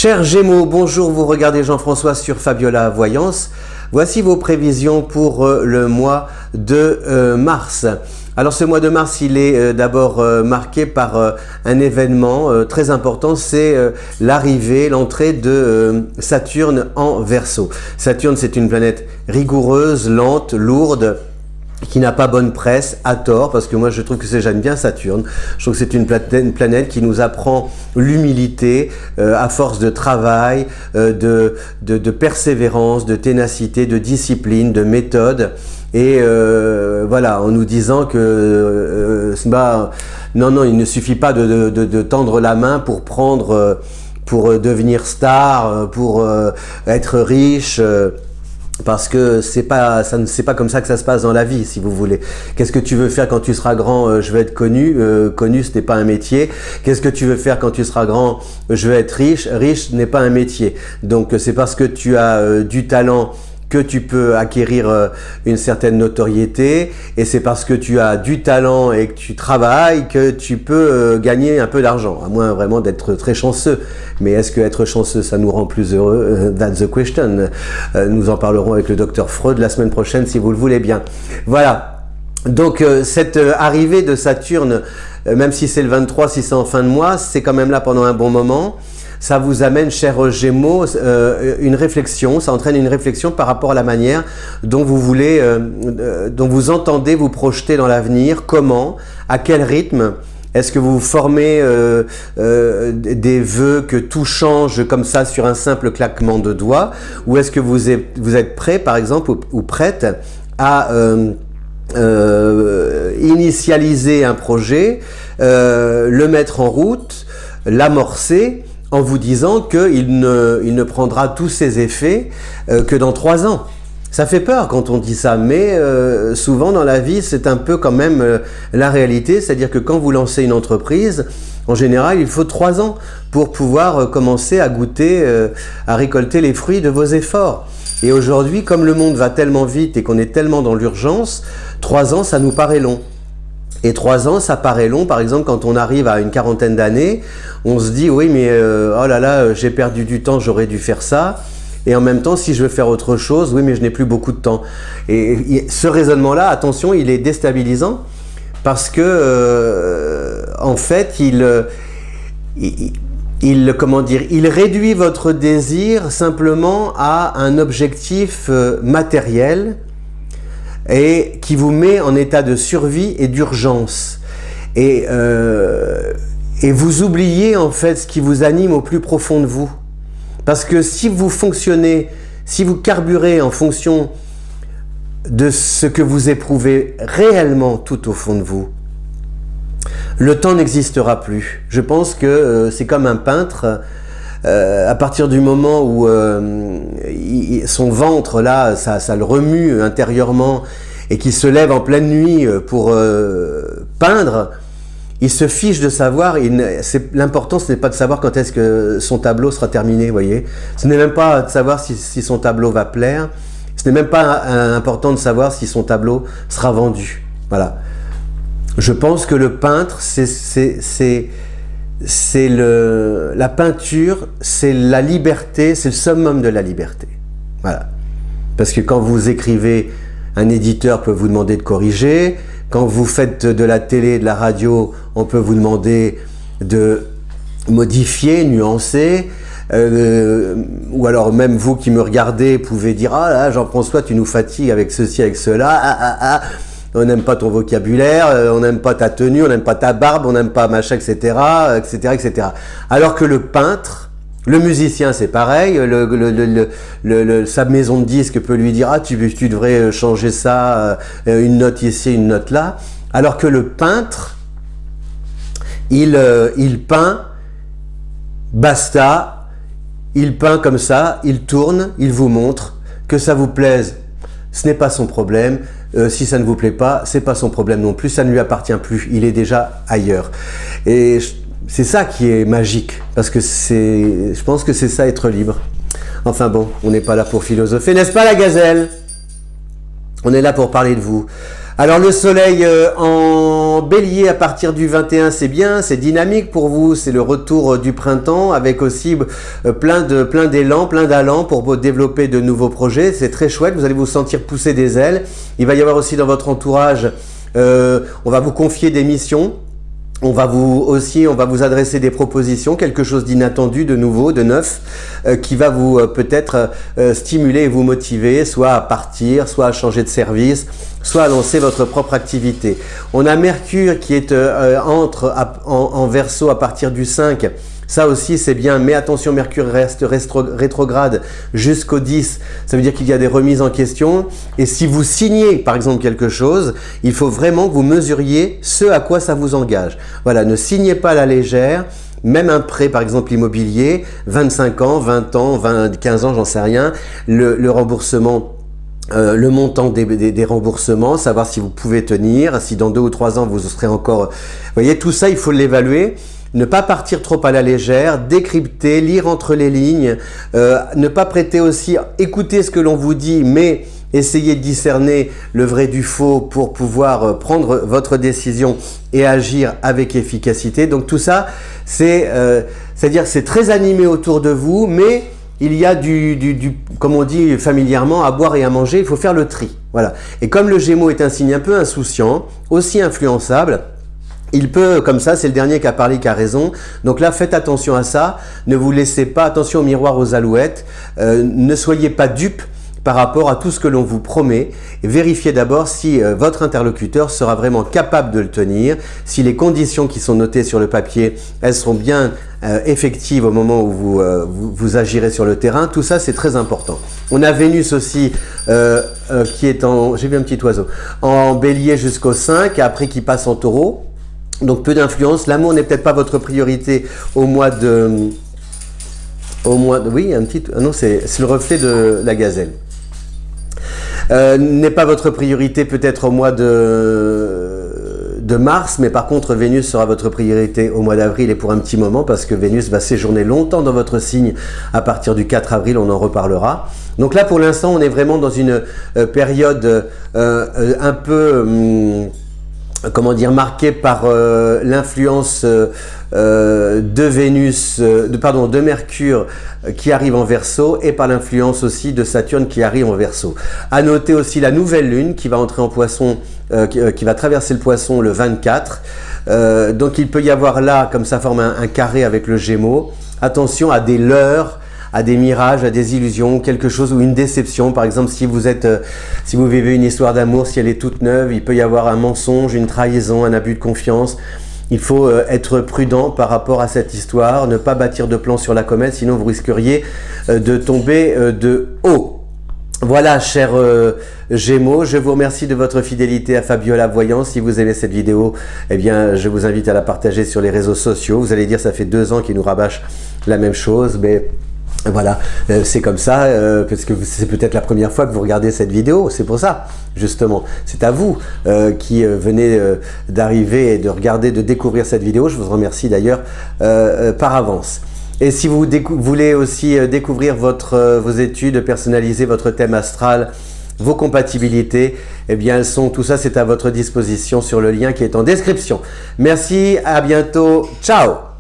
Chers Gémeaux, bonjour, vous regardez Jean-François sur Fabiola Voyance. Voici vos prévisions pour le mois de mars. Alors ce mois de mars, il est d'abord marqué par un événement très important, c'est l'arrivée, l'entrée de Saturne en Verseau. Saturne, c'est une planète rigoureuse, lente, lourde, qui n'a pas bonne presse, à tort, parce que moi je trouve que j'aime bien Saturne. Je trouve que c'est une planète qui nous apprend l'humilité à force de travail, de persévérance, de ténacité, de discipline, de méthode. Et voilà, en nous disant que non, il ne suffit pas de tendre la main pour prendre, pour devenir star, pour être riche. Parce que c'est pas comme ça que ça se passe dans la vie, si vous voulez. Qu'est-ce que tu veux faire quand tu seras grand? Je veux être connu. Connu, ce n'est pas un métier. Qu'est-ce que tu veux faire quand tu seras grand? Je veux être riche. Riche n'est pas un métier. Donc c'est parce que tu as du talent que tu peux acquérir une certaine notoriété, et c'est parce que tu as du talent et que tu travailles que tu peux gagner un peu d'argent, à moins vraiment d'être très chanceux. Mais est-ce que être chanceux, ça nous rend plus heureux? That's the question. Nous en parlerons avec le docteur Freud la semaine prochaine, si vous le voulez bien. Voilà. Donc cette arrivée de Saturne, même si c'est le 23, si c'est en fin de mois, c'est quand même là pendant un bon moment. Ça vous amène, chers Gémeaux, une réflexion, ça entraîne une réflexion par rapport à la manière dont vous voulez, dont vous entendez vous projeter dans l'avenir, comment, à quel rythme. Est-ce que vous formez des vœux que tout change comme ça sur un simple claquement de doigts, ou est-ce que vous êtes prêt, par exemple, ou prête à initialiser un projet, le mettre en route, l'amorcer, en vous disant qu'il ne prendra tous ses effets que dans 3 ans. Ça fait peur quand on dit ça, mais souvent dans la vie, c'est un peu quand même la réalité. C'est-à-dire que quand vous lancez une entreprise, en général, il faut 3 ans pour pouvoir commencer à goûter, à récolter les fruits de vos efforts. Et aujourd'hui, comme le monde va tellement vite et qu'on est tellement dans l'urgence, 3 ans, ça nous paraît long. Et 3 ans, ça paraît long. Par exemple, quand on arrive à une quarantaine d'années, on se dit, oui, mais oh là là, j'ai perdu du temps, j'aurais dû faire ça. Et en même temps, si je veux faire autre chose, oui, mais je n'ai plus beaucoup de temps. Et ce raisonnement-là, attention, il est déstabilisant parce que, en fait, comment dire, il réduit votre désir simplement à un objectif matériel, et qui vous met en état de survie et d'urgence. Et vous oubliez en fait ce qui vous anime au plus profond de vous. Parce que si vous fonctionnez, si vous carburez en fonction de ce que vous éprouvez réellement tout au fond de vous, le temps n'existera plus. Je pense que c'est comme un peintre. À partir du moment où son ventre là, ça le remue intérieurement et qu'il se lève en pleine nuit pour peindre, il se fiche de savoir. L'important, ce n'est pas de savoir quand est-ce que son tableau sera terminé, voyez. Ce n'est même pas de savoir si son tableau va plaire. Ce n'est même pas important de savoir si son tableau sera vendu. Voilà. Je pense que le peintre, la peinture, c'est la liberté, c'est le summum de la liberté. Voilà. Parce que quand vous écrivez, un éditeur peut vous demander de corriger. Quand vous faites de la télé, de la radio, on peut vous demander de modifier, nuancer. Ou alors même vous qui me regardez pouvez dire « Ah là, Jean-François, tu nous fatigues avec ceci, avec cela. On n'aime pas ton vocabulaire, on n'aime pas ta tenue, on n'aime pas ta barbe, on n'aime pas machin, etc., etc., etc. » Alors que le peintre, le musicien, c'est pareil. Sa maison de disque peut lui dire « Ah, tu devrais changer ça, une note ici, une note là. » Alors que le peintre, il peint, basta, il peint comme ça, il tourne, il vous montre. Que ça vous plaise, ce n'est pas son problème. Si ça ne vous plaît pas, c'est pas son problème non plus, ça ne lui appartient plus, il est déjà ailleurs. Et c'est ça qui est magique, parce que je pense que c'est ça, être libre. Enfin bon, on n'est pas là pour philosopher, n'est-ce pas la gazelle? On est là pour parler de vous. Alors le soleil en bélier à partir du 21, c'est bien, c'est dynamique pour vous, c'est le retour du printemps avec aussi plein d'élan, plein d'allant pour développer de nouveaux projets. C'est très chouette, vous allez vous sentir pousser des ailes. Il va y avoir aussi dans votre entourage, on va vous confier des missions. On va vous adresser des propositions, quelque chose d'inattendu, de nouveau, de neuf, qui va vous peut-être stimuler et vous motiver, soit à partir, soit à changer de service, soit à lancer votre propre activité. On a Mercure qui est en Verseau à partir du 5. Ça aussi c'est bien, mais attention, Mercure reste rétrograde jusqu'au 10, ça veut dire qu'il y a des remises en question, et si vous signez par exemple quelque chose, il faut vraiment que vous mesuriez ce à quoi ça vous engage. Voilà, ne signez pas à la légère, même un prêt par exemple immobilier, 25 ans, 20 ans, 15 ans, j'en sais rien, le remboursement, le montant des remboursements, savoir si vous pouvez tenir, si dans 2 ou 3 ans vous serez encore... Vous voyez, tout ça il faut l'évaluer. Ne pas partir trop à la légère, décrypter, lire entre les lignes, ne pas prêter aussi, écouter ce que l'on vous dit, mais essayer de discerner le vrai du faux pour pouvoir prendre votre décision et agir avec efficacité. Donc tout ça, c'est-à-dire c'est très animé autour de vous, mais il y a comme on dit familièrement, à boire et à manger, il faut faire le tri. Voilà. Et comme le Gémeaux est un signe un peu insouciant, aussi influençable, il peut, comme ça, c'est le dernier qui a parlé qui a raison. Donc là, faites attention à ça. Ne vous laissez pas, attention au miroir aux alouettes. Ne soyez pas dupes par rapport à tout ce que l'on vous promet. Et vérifiez d'abord si votre interlocuteur sera vraiment capable de le tenir, si les conditions qui sont notées sur le papier, elles seront bien effectives au moment où vous agirez sur le terrain. Tout ça, c'est très important. On a Vénus aussi qui est en... J'ai vu un petit oiseau. En bélier jusqu'au 5, après qui passe en taureau. Donc peu d'influence, l'amour n'est peut-être pas votre priorité au mois de... Oui, un petit... Non, c'est le reflet de la gazelle. N'est pas votre priorité peut-être au mois de mars, mais par contre Vénus sera votre priorité au mois d'avril et pour un petit moment parce que Vénus va séjourner longtemps dans votre signe à partir du 4 avril, on en reparlera. Donc là pour l'instant on est vraiment dans une période un peu... comment dire, marqué par l'influence de Vénus, de Mercure qui arrive en Verseau et par l'influence aussi de Saturne qui arrive en Verseau. À noter aussi la nouvelle lune qui va entrer en Poisson, qui va traverser le Poisson le 24. Donc il peut y avoir là, comme ça forme un carré avec le Gémeaux. Attention à des leurres, à des mirages, à des illusions, quelque chose ou une déception. Par exemple, si vous vivez une histoire d'amour, si elle est toute neuve, il peut y avoir un mensonge, une trahison, un abus de confiance. Il faut être prudent par rapport à cette histoire, ne pas bâtir de plans sur la comète, sinon vous risqueriez de tomber de haut. Voilà, chers Gémeaux, je vous remercie de votre fidélité à Fabiola Voyance. Si vous aimez cette vidéo, eh bien, je vous invite à la partager sur les réseaux sociaux. Vous allez dire, ça fait 2 ans qu'ils nous rabâchent la même chose, mais... Voilà, c'est comme ça, parce que c'est peut-être la première fois que vous regardez cette vidéo, c'est pour ça, justement. C'est à vous qui venez d'arriver et de regarder, de découvrir cette vidéo. Je vous remercie d'ailleurs par avance. Et si vous voulez aussi découvrir vos études, personnaliser votre thème astral, vos compatibilités, eh bien tout ça c'est à votre disposition sur le lien qui est en description. Merci, à bientôt, ciao!